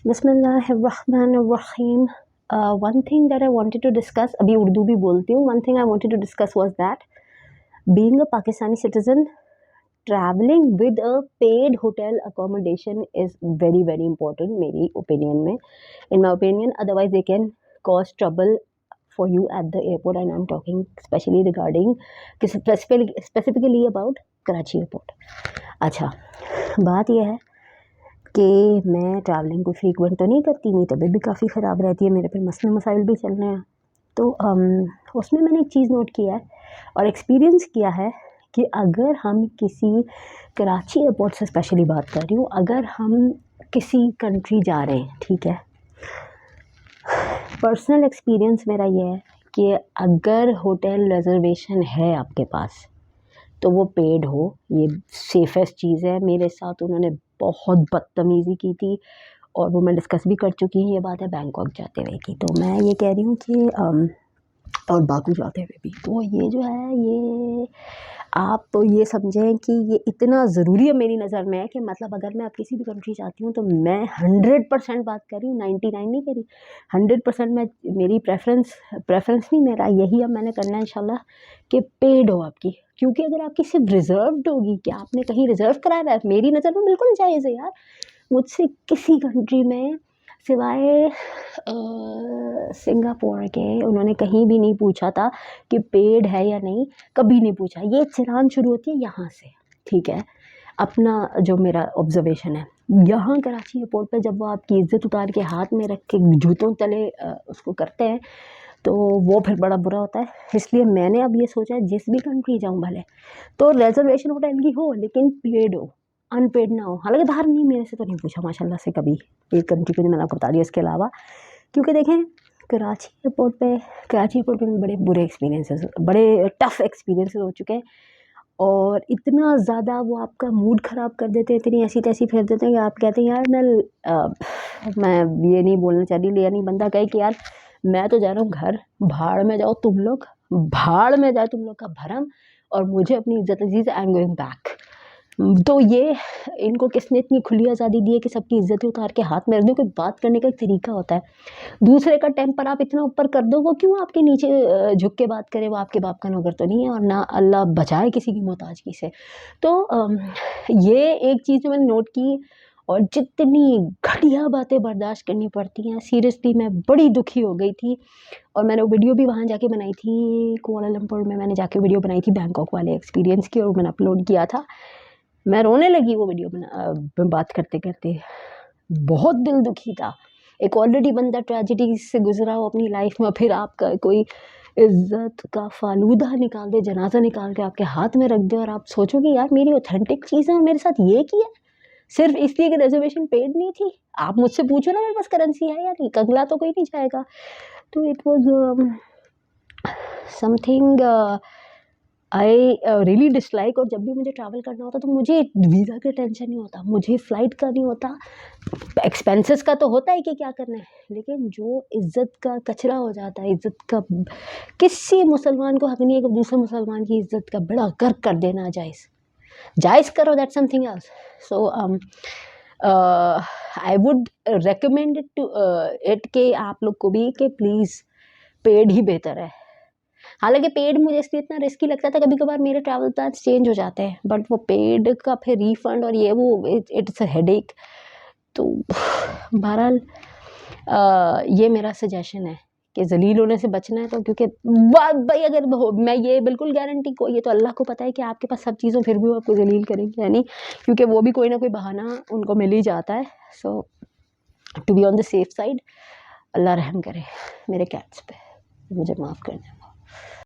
Bismillahirrahmanirrahim. One thing that I wanted to discuss, अभी उर्दू भी बोलती हूँ. One thing I wanted to discuss was that being a Pakistani citizen, traveling with a paid hotel accommodation is very very important मेरी opinion में. In my opinion, otherwise they can cause trouble for you at the airport, and I'm talking especially regarding specifically about Karachi airport. अच्छा, बात यह है कि मैं travelling को frequent तो नहीं करती, मेरी तबीयत भी काफ़ी ख़राब रहती है, मेरे पे मसले मसाइल भी चल रहे हैं. तो उसमें मैंने एक चीज़ नोट किया है और एक्सपीरियंस किया है कि अगर हम किसी कराची एयरपोर्ट से स्पेशली बात कर रही हूँ, अगर हम किसी कंट्री जा रहे हैं, ठीक है, पर्सनल एक्सपीरियंस मेरा ये है कि अगर होटल रिजर्वेशन है आपके पास तो वो पेड हो, ये सेफेस्ट चीज़ है. मेरे साथ उन्होंने बहुत बदतमीज़ी की थी और वो मैं डिस्कस भी कर चुकी हूँ. ये बात है बैंकॉक जाते हुए की. तो मैं ये कह रही हूँ कि और बाकू जाते हुए भी, तो ये जो है, ये आप तो ये समझें कि ये इतना ज़रूरी है मेरी नज़र में है कि मतलब अगर मैं अब किसी भी कंट्री जाती हूँ तो मैं 100% बात कर रही हूँ, 99 नहीं कह रही, 100% मैं, मेरी प्रेफरेंस नहीं, मेरा यही अब मैंने करना है इंशाल्लाह कि पेड हो आपकी. क्योंकि अगर आपकी सिर्फ रिजर्व्ड होगी, कि आपने कहीं रिजर्व कराया है, मेरी नज़र में बिल्कुल जायज़ है यार. मुझसे किसी कंट्री में सिवाय सिंगापुर के उन्होंने कहीं भी नहीं पूछा था कि पेड है या नहीं, कभी नहीं पूछा. ये चलान शुरू होती है यहाँ से, ठीक है. अपना जो मेरा ऑब्जर्वेशन है, यहाँ कराची एयरपोर्ट पे जब वो आपकी इज्जत उतार के हाथ में रख के जूतों तले उसको करते हैं तो वो फिर बड़ा बुरा होता है. इसलिए मैंने अब ये सोचा है जिस भी कंट्री जाऊँ भले तो रिजर्वेशन होटल की हो लेकिन पेड हो, अनपेड ना हो. हालांकि बाहर नहीं, मेरे से तो नहीं पूछा माशाल्लाह से कभी एक कंट्री को जो मैंने आपको बता दिया. इसके अलावा क्योंकि देखें कराची एयरपोर्ट पे बड़े बुरे एक्सपीरियंसेस, बड़े टफ़ एक्सपीरियंसेस हो चुके हैं और इतना ज़्यादा वो आपका मूड ख़राब कर देते हैं, इतनी ऐसी तैसी फेर देते हैं कि आप कहते हैं यार मैं ये नहीं बोलना चाह रही, यानी बंदा कहे कि यार मैं तो जा रहा हूँ घर, भाड़ में जाओ तुम लोग, भाड़ में जाए तुम लोग का भरम, और मुझे अपनी इज्जत अजीज़, आई एम गोइंग बैक. तो ये इनको किसने इतनी खुली आज़ादी दी है कि सबकी इज्जतें उतार के हाथ में रख दो. कोई बात करने का एक तरीका होता है. दूसरे का टेम्पर आप इतना ऊपर कर दो, वो क्यों आपके नीचे झुक के बात करे. वो आपके बाप का नौकर तो नहीं है और ना अल्लाह बचाए किसी की मोहताजगी से. तो ये एक चीज़ जो मैंने नोट की, और जितनी घटिया बातें बर्दाश्त करनी पड़ती हैं, सीरियसली मैं बड़ी दुखी हो गई थी. और मैंने वो वीडियो भी वहाँ जाके बनाई थी, कुआलालंपुर में मैंने जाके वीडियो बनाई थी बैंकॉक वाले एक्सपीरियंस की, और मैंने अपलोड किया था. मैं रोने लगी वो वीडियो बात करते करते. बहुत दिल दुखी था. एक ऑलरेडी बंदा ट्रेजेडी से गुजरा हो अपनी लाइफ में, फिर आपका कोई इज्जत का फालूदा निकाल दे, जनाजा निकाल के आपके हाथ में रख दे, और आप सोचोगे यार मेरी ऑथेंटिक चीज़ है और मेरे साथ ये किया सिर्फ इसलिए कि रिजर्वेशन पेड नहीं थी. आप मुझसे पूछो ना मेरे पास करेंसी है या नहीं, कंगला तो कोई नहीं जाएगा. तो it was something I really dislike. और जब भी मुझे ट्रैवल करना होता तो मुझे वीज़ा का टेंशन नहीं होता, मुझे फ़्लाइट का नहीं होता. एक्सपेंसेस का तो होता है कि क्या करना है, लेकिन जो इज़्ज़त का कचरा हो जाता है, इज़्ज़त का, किसी मुसलमान को हक नहीं है कि दूसरे मुसलमान की इज़्ज़त का बड़ा गर्क कर देना. जायज़ करो, that's something else. So I would recommend it to it के आप लोग को भी कि प्लीज़ पेड ही बेहतर है. हालांकि पेड मुझे इसलिए इतना रिस्की लगता था, कभी कभार मेरे ट्रैवल प्लान्स चेंज हो जाते हैं, बट वो पेड का फिर रिफंड और ये वो इट्स अ हेडेक. तो बहरहाल ये मेरा सजेशन है कि जलील होने से बचना है. तो क्योंकि भाई अगर मैं ये बिल्कुल गारंटी को, ये तो अल्लाह को पता है कि आपके पास सब चीज़ों फिर भी वो आपको जलील करेंगे यानी, क्योंकि वो भी कोई ना कोई बहाना उनको मिल ही जाता है. So to be on the safe side, Allah रहम करे मेरे कैट्स पे, मुझे माफ़ कर दें.